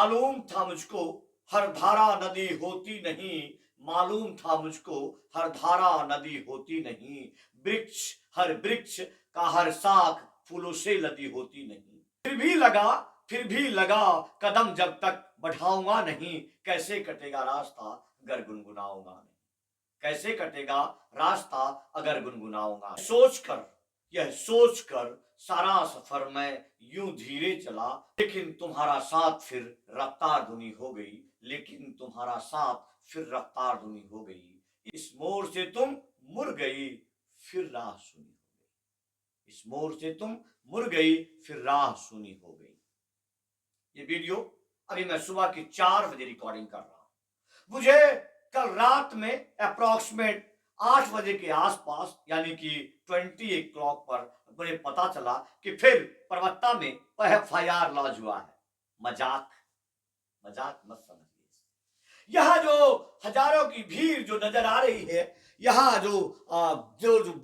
मालूम था मुझको हर धारा नदी होती नहीं, मालूम था मुझको हर धारा नदी होती नहीं, वृक्ष हर वृक्ष का हर शाख फूलों से लदी होती नहीं। फिर भी लगा कदम जब तक बढ़ाऊंगा नहीं, कैसे कटेगा रास्ता अगर गुनगुनाऊंगा नहीं, कैसे कटेगा रास्ता अगर गुनगुनाऊंगा। यह सोचकर सारा सफर मैं यूं धीरे चला, लेकिन तुम्हारा साथ फिर रफ्तार धुनी हो गई, लेकिन तुम्हारा साथ फिर रफ्तार धुनी हो गई। इस मोड़ से तुम मुड़ गई फिर राह सुनी हो गई, इस मोड़ से तुम मुड़ गई फिर राह सुनी हो गई। ये वीडियो अभी मैं सुबह के 4 बजे रिकॉर्डिंग कर रहा हूं। मुझे कल रात में अप्रॉक्सीमेट 8 बजे के आसपास यानी कि 20 o'clock पर मुझे पता चला कि फिर परबत्ता में FIR लॉन्च हुआ है। मजाक मजाक मत समझिए। यहाँ जो हजारों की भीड़ जो नजर आ रही है, यहाँ जो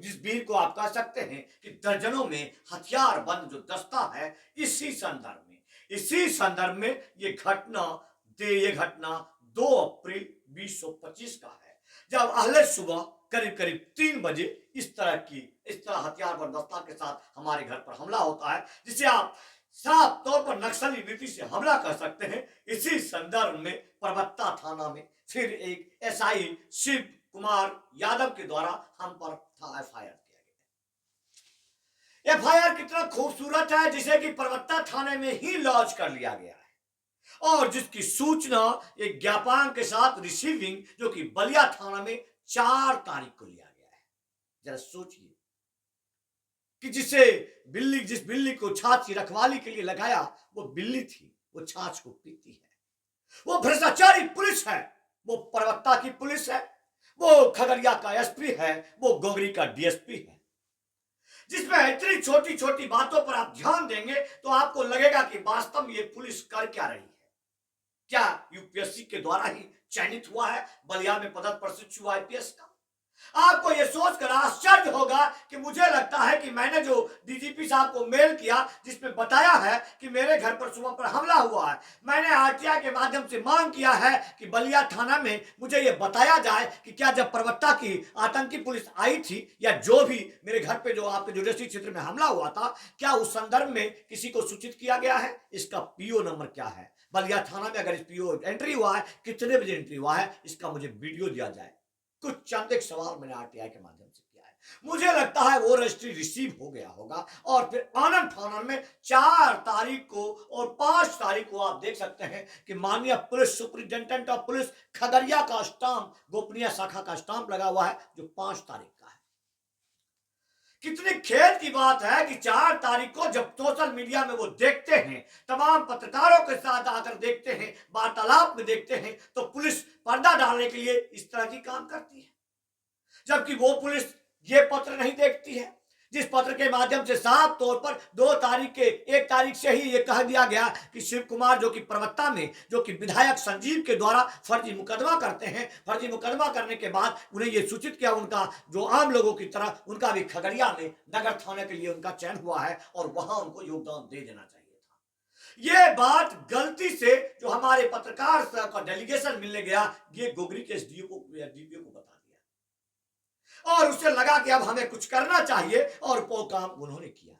जिस भीड़ को आप कह सकते हैं कि दर्जनों में हथियार बंद जो दस्ता है, इसी संदर्भ में ये घटना 2 अप्रैल 2025 का है, जब अहले सुबह करीब 3 बजे इस तरह हथियारबंद दस्ता के साथ हमारे घर पर हमला होता है, जिसे आप साफ तौर पर नक्सली नीति से हमला कर सकते हैं। इसी संदर्भ में परबत्ता थाना में फिर एक SI शिव कुमार यादव के द्वारा हम पर FIR किया गया। FIR कितना खूबसूरत है, जिसे कि परबत्ता थाने में ही लॉन्च कर लिया गया है और जिसकी सूचना एक ज्ञापन के साथ रिसीविंग जो कि बलिया थाना में 4 तारीख को लिया गया है। जरा सोचिए कि जिस बिल्ली को छाछ की रखवाली के लिए लगाया, वो बिल्ली थी, वो छाछ को पीती है। वो भ्रष्टाचारी पुलिस है, वो परबत्ता की पुलिस है, वो खगड़िया का SP है, वो गोगरी का DSP है। जिसमें इतनी छोटी छोटी बातों पर आप ध्यान देंगे तो आपको लगेगा कि वास्तव में ये पुलिस कर क्या रही है। क्या UPSC के द्वारा ही चयनित हुआ है, बलिया में पदक प्रशिक्षु IPS का? आपको यह सोचकर आश्चर्य होगा कि मुझे लगता है कि मैंने जो DGP साहब को मेल किया जिसमें बताया है कि मेरे घर पर सुबह पर हमला हुआ है, मैंने RTI के माध्यम से मांग किया है कि बलिया थाना में मुझे यह बताया जाए कि क्या जब परबत्ता की आतंकी पुलिस आई थी या जो भी मेरे घर पे जो आपके जुडिशरी क्षेत्र में हमला हुआ था, क्या उस संदर्भ में किसी को सूचित किया गया है? इसका PO नंबर क्या है? बलिया थाना में अगर इस PO एंट्री हुआ है, कितने बजे एंट्री हुआ है, इसका मुझे वीडियो दिया जाए। कुछ चंद एक सवाल मैंने RTI के माध्यम से किया है। मुझे लगता है वो रजिस्ट्री रिसीव हो गया होगा और फिर आनंद फानन में 4 तारीख को और 5 तारीख को आप देख सकते हैं कि माननीय police superintendent of police Khagaria का स्टाम्प, गोपनीय शाखा का स्टाम्प लगा हुआ है जो 5 तारीख का है। कितनी खेद की बात है कि 4 तारीख को जब सोशल मीडिया में वो देखते हैं, तमाम पत्रकारों के साथ आकर देखते हैं, वार्तालाप में देखते हैं, तो पुलिस पर्दा डालने के लिए इस तरह की काम करती है, जबकि वो पुलिस ये पत्र नहीं देखती है जिस पत्र के माध्यम से साफ तौर पर 1 तारीख से ही ये कह दिया गया कि शिव कुमार जो कि परबत्ता में जो कि विधायक संजीव के द्वारा फर्जी मुकदमा करते हैं, फर्जी मुकदमा करने के बाद उन्हें ये सूचित किया उनका जो आम लोगों की तरह उनका भी खगड़िया में नगर थाने के लिए उनका चयन हुआ है और वहां उनको योगदान दे देना चाहिए था। ये बात गलती से जो हमारे पत्रकार का डेलीगेशन मिलने गया, ये गोगरी के DPO को बता और उसे लगा कि अब हमें कुछ करना चाहिए और वो काम उन्होंने किया।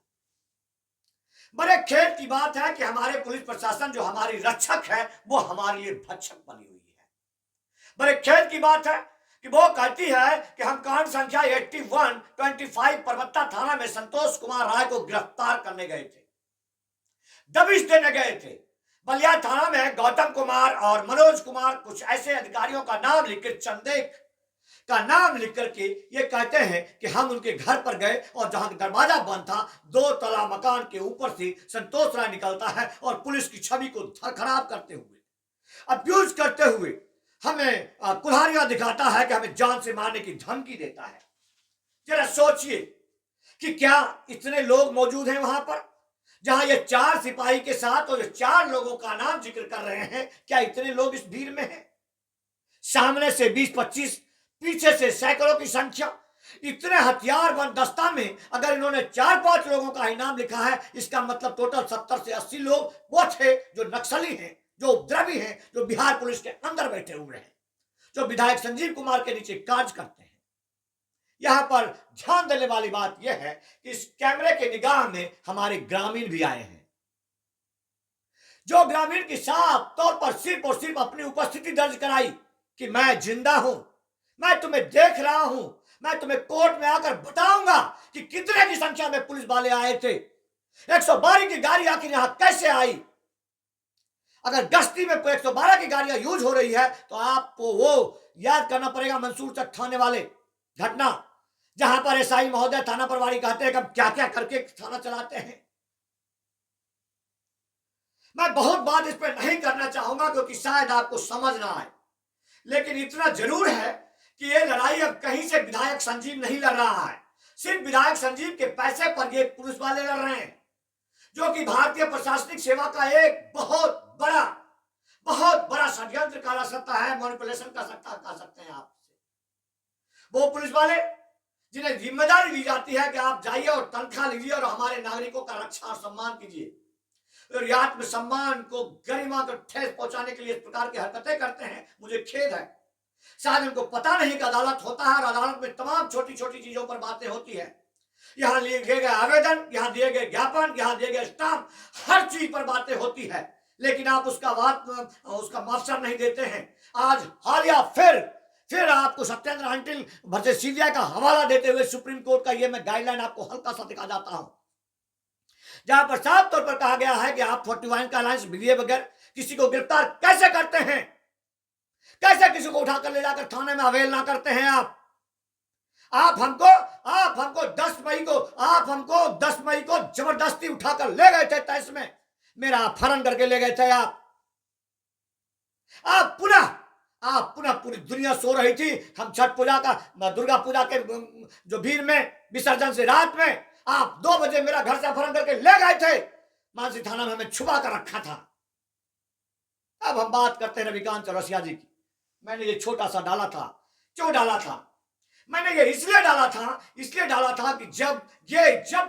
बड़े खेद की बात है कि हमारे पुलिस प्रशासन जो हमारी रक्षक है वो हमारे लिए भक्षक बनी हुई है। बड़े खेद की बात है कि वो कहती है कि हम कांड संख्या 8125 परबत्ता थाना में संतोष कुमार राय को गिरफ्तार करने गए थे, दबिश देने गए थे। बलिया थाना में गौतम कुमार और मनोज कुमार कुछ ऐसे अधिकारियों का नाम लिखकर चंदेक का नाम लिख करके ये कहते हैं कि हम उनके घर पर गए और जहां दरवाजा बंद था, 2 तला मकान के ऊपर से संतोष राय निकलता है और पुलिस की छवि को खराब करते हुए, अब्यूज करते हुए हमें कुल्हाड़ियां दिखाता है कि हमें जान से मारने की धमकी देता है। जरा सोचिए कि क्या इतने लोग मौजूद हैं वहां पर, जहां ये 4 सिपाही के साथ और 4 लोगों का नाम जिक्र कर रहे हैं, क्या इतने लोग इस भीड़ में हैं? सामने से 20-25, पीछे से सैकड़ों की संख्या, इतने हथियारबंद दस्ता में अगर इन्होंने 4-5 लोगों का इनाम लिखा है, इसका मतलब टोटल 70 से 80 लोग वो थे जो नक्सली हैं, जो उपद्रवी हैं, जो बिहार पुलिस के अंदर बैठे हुए हैं, जो विधायक संजीव कुमार के नीचे कार्य करते हैं। यहां पर ध्यान देने वाली बात यह है कि इस कैमरे के निगाह में हमारे ग्रामीण भी आए हैं, जो ग्रामीण की साफ तौर पर सिर्फ और सिर्फ अपनी उपस्थिति दर्ज कराई कि मैं जिंदा हूं, मैं तुम्हें देख रहा हूं, मैं तुम्हें कोर्ट में आकर बताऊंगा कि कितने की संख्या में पुलिस वाले आए थे, 112 की गाड़ी आखिर यहां कैसे आई। अगर गश्ती में 112 की गाड़ियां यूज हो रही है तो आपको वो याद करना पड़ेगा मंसूर चक थाने वाले घटना, जहां पर एसआई महोदय थाना प्रभारी कहते हैं कि हम क्या क्या करके थाना चलाते हैं। मैं बहुत बात इस पर नहीं करना चाहूंगा क्योंकि शायद आपको समझ ना आए, लेकिन इतना जरूर है कि ये लड़ाई अब कहीं से विधायक संजीव नहीं लड़ रहा है, सिर्फ विधायक संजीव के पैसे पर ये पुलिस वाले लड़ रहे हैं, जो कि भारतीय प्रशासनिक सेवा का एक बहुत बड़ा षड्यंत्र काला सत्ता है, मैनिपुलेशन का सत्ता कह सकते हैं आप। वो पुलिस वाले जिन्हें जिम्मेदारी दी जाती है कि आप जाइए और तनख्वाह लीजिए और हमारे नागरिकों का रक्षा और सम्मान कीजिए, और आत्मसम्मान को, गरिमा को ठेस पहुंचाने के लिए इस प्रकार की हरकतें करते हैं, मुझे खेद है। शायद उनको पता नहीं कि अदालत होता है और अदालत में तमाम छोटी छोटी चीजों पर बातें होती है। यहां लिए गए आवेदन, यहां दिए गए ज्ञापन, यहां दिए गए स्टाम्प, हर चीज पर बातें होती है, लेकिन आप उसका मास्टर नहीं देते हैं। आज हालिया फिर आपको सत्येंद्र अंटिल वर्सेस सीबीआई का हवाला देते हुए सुप्रीम कोर्ट का ये मैं गाइडलाइन आपको हल्का सा दिखा जाता हूं, जहां पर साफ तौर पर कहा गया है कि आप 41 का अलायंस विधिये बगैर किसी को गिरफ्तार कैसे करते हैं, कैसे किसी को उठाकर ले जाकर थाने में अवेलना करते हैं। आप हमको 10 मई को जबरदस्ती उठाकर ले गए थे तहस में, मेरा अपहरण करके ले गए थे। आप पुनः पूरी दुनिया सो रही थी, हम छठ पूजा का, दुर्गा पूजा के जो भीड़ में विसर्जन से रात में आप 2 बजे मेरा घर से अपहरण करके ले गए थे, मानसी थाना में हमें छुपा कर रखा था। अब हम बात करते हैं रविकांत चौरसिया जी की। मैंने ये छोटा सा डाला था, क्यों डाला था? मैंने ये इसलिए डाला था कि जब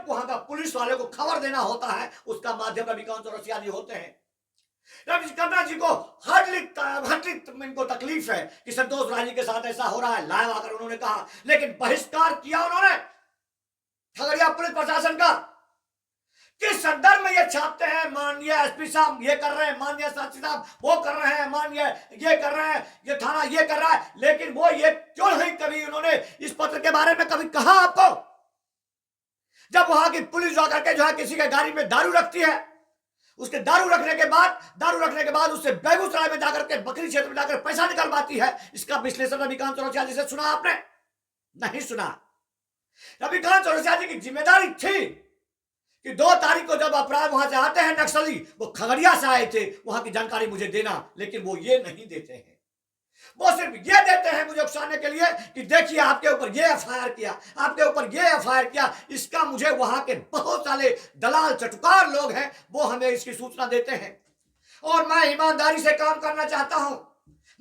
वहां का पुलिस वाले को खबर देना होता है, उसका माध्यम रविकांत चौरसिया जी होते हैं। रविकांत जी को हर इनको तकलीफ है कि संतोष राय जी के साथ ऐसा हो रहा है, लाइव आकर उन्होंने कहा, लेकिन बहिष्कार किया उन्होंने खगड़िया पुलिस प्रशासन का। किस संदर्भ में ये छापते हैं, माननीय एसपी साहब ये कर रहे हैं, माननीय साक्षी साहब वो कर रहे हैं, माननीय ये कर रहे हैं, ये थाना ये कर रहा है, लेकिन वो ये क्यों नहीं कभी उन्होंने इस पत्र के बारे में कभी कहा आपको? जब वहां की पुलिस जाकर के जो है किसी के गाड़ी में दारू रखती है, उसके दारू रखने के बाद उससे बेगूसराय में जाकर के बकरी क्षेत्र में जाकर पैसा निकलवाती है, इसका विश्लेषण रविकांत चौरसिया जी से सुना आपने? नहीं सुना। रविकांत चौरसिया जी की जिम्मेदारी थी कि 2 तारीख को जब अपराध वहां से आते हैं नक्सली, वो खगड़िया से आए थे, वहां की जानकारी मुझे देना, लेकिन वो ये नहीं देते हैं। वो सिर्फ ये देते हैं मुझे उकसाने के लिए कि देखिए आपके ऊपर ये एफआईआर किया, आपके ऊपर ये एफआईआर किया। इसका मुझे वहां के बहुत सारे दलाल चटुकार लोग हैं, वो हमें इसकी सूचना देते हैं, और मैं ईमानदारी से काम करना चाहता हूं।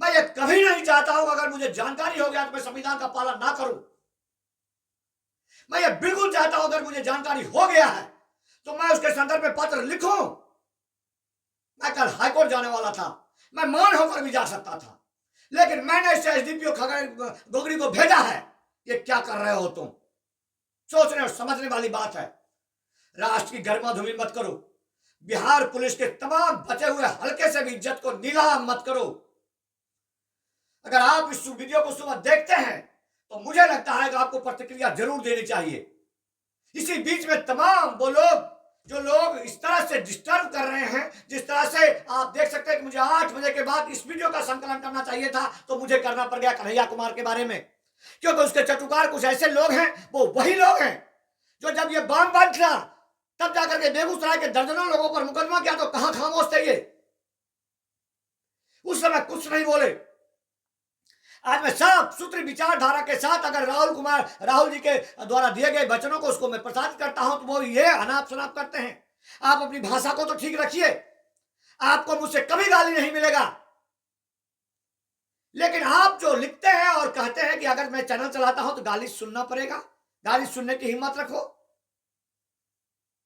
मैं ये कभी नहीं चाहता हूं अगर मुझे जानकारी हो गया तो मैं संविधान का पालन ना करूं। मैं ये बिल्कुल चाहता हूं अगर मुझे जानकारी हो गया है तो मैं उसके संदर्भ में पत्र लिखूं। मैं कल हाईकोर्ट जाने वाला था, मैं मान होकर भी जा सकता था, लेकिन मैंने इस एसडीपीओ गोगरी को भेजा है। ये क्या कर रहे हो तुम? सोचने और समझने वाली बात है। राष्ट्र की गरिमा धूमिल मत करो, बिहार पुलिस के तमाम बचे हुए हल्के से भी इज्जत को नीलाम मत करो। अगर आप इस वीडियो को सुबह देखते हैं तो मुझे लगता है कि आपको प्रतिक्रिया जरूर देनी चाहिए। इसी बीच में तमाम वो लोग जो लोग इस तरह से डिस्टर्ब कर रहे हैं, जिस तरह से आप देख सकते हैं कि मुझे 8 बजे के बाद इस वीडियो का संकलन करना चाहिए था, तो मुझे करना पड़ गया कन्हैया कुमार के बारे में, क्योंकि उसके चटुकार कुछ ऐसे लोग हैं, वो वही लोग हैं जो जब ये बम बंद था तब जाकर के बेगूसराय के दर्जनों लोगों पर मुकदमा किया, तो कहां खामोश थे ये? उस समय कुछ नहीं बोले। आज मैं साफ सुथरी विचारधारा के साथ अगर राहुल जी के द्वारा दिए गए वचनों को उसको मैं प्रसारित करता हूं तो वो ये अनाप शनाप करते हैं। आप अपनी भाषा को तो ठीक रखिए, आपको मुझसे कभी गाली नहीं मिलेगा, लेकिन आप जो लिखते हैं और कहते हैं कि अगर मैं चैनल चलाता हूं तो गाली सुनना पड़ेगा, गाली सुनने की हिम्मत रखो।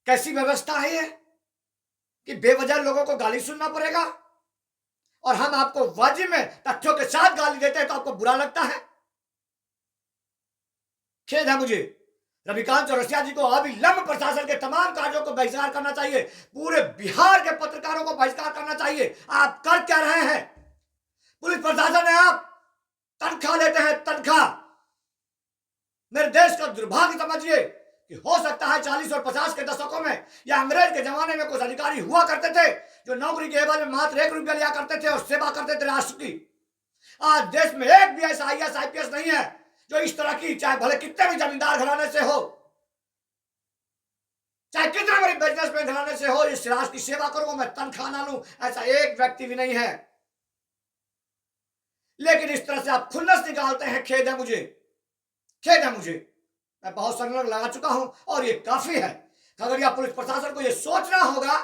कैसी व्यवस्था है ये कि बेवजह लोगों को गाली सुनना पड़ेगा? और हम आपको वाजिब में तथ्यों के साथ गाली देते हैं तो आपको बुरा लगता है। खेद है मुझे। रविकांत चौरसिया जी को अविलंब प्रशासन के तमाम कार्यों को बहिष्कार करना चाहिए। पूरे बिहार के पत्रकारों को बहिष्कार करना चाहिए। आप कर क्या रहे हैं? पुलिस प्रशासन है, आप तनख्वाह लेते हैं, तनख्वाह। मेरे देश का दुर्भाग्य समझिए कि हो सकता है 40 और 50 के दशकों में या अंग्रेज के जमाने में कुछ अधिकारी हुआ करते थे जो नौकरी के एवज में मात्र 1 रुपया लिया करते थे और सेवा करते थे राष्ट्र की। आज देश में एक भी ऐसा IAS IPS नहीं है जो इस तरह की, चाहे भले कितने भी जमींदार घराने से हो, चाहे कितने बड़ी बिजनेसमैन घराने से हो, इस राष्ट्र की सेवा करूंगा, मैं तनख्वाह ना लूं, ऐसा एक व्यक्ति भी नहीं है। लेकिन इस तरह से आप खुन्नस निकालते हैं। खेद है मुझे, खेद है मुझे। मैं बहुत संलग्न लगा चुका हूं और ये काफी है। खगड़िया पुलिस प्रशासन को ये सोचना होगा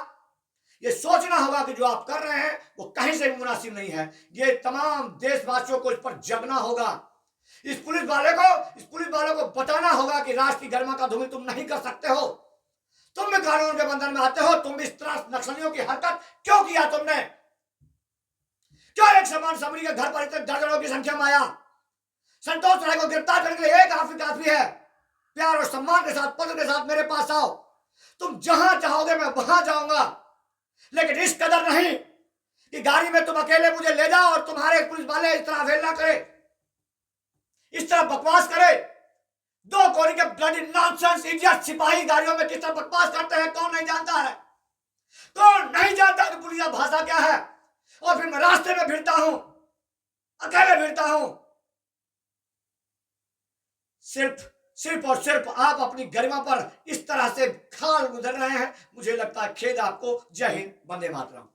कि जो आप कर रहे हैं वो कहीं से भी मुनासिब नहीं है। ये तमाम देशवासियों को इस पर जगना होगा। इस पुलिस वाले को बताना होगा कि राष्ट्र की गरिमा का धूमिल तुम नहीं कर सकते हो। तुम भी कानून के बंधन में आते हो। तुम भी इस तरह नक्सलियों की हरकत क्यों किया तुमने? क्यों एक समान समरी के घर पर इतने दर्जनों की संख्या में आया? संतोष राय को गिरफ्तार करने के लिए एक काफी है। प्यार और सम्मान के साथ, पत्र के साथ मेरे पास आओ। तुम जहां चाहोगे मैं वहां जाऊंगा, लेकिन इस कदर नहीं कि गाड़ी में तुम अकेले मुझे ले जाओ और तुम्हारे पुलिस वाले इस तरह अवहेलना करे, इस तरह बकवास करे। 2 कोरी के ब्लडी नॉनसेंस इडियट सिपाही गाड़ियों में किस तरह बकवास करते हैं, कौन नहीं जानता है? कौन नहीं जानता कि पुलिस भाषा क्या है? और फिर मैं रास्ते में भिड़ता हूं, अकेले भिड़ता हूं। सिर्फ और सिर्फ आप अपनी गरिमा पर इस तरह से खाल गुजर रहे हैं। मुझे लगता है खेद आपको। जय हिंद, वंदे मातरम।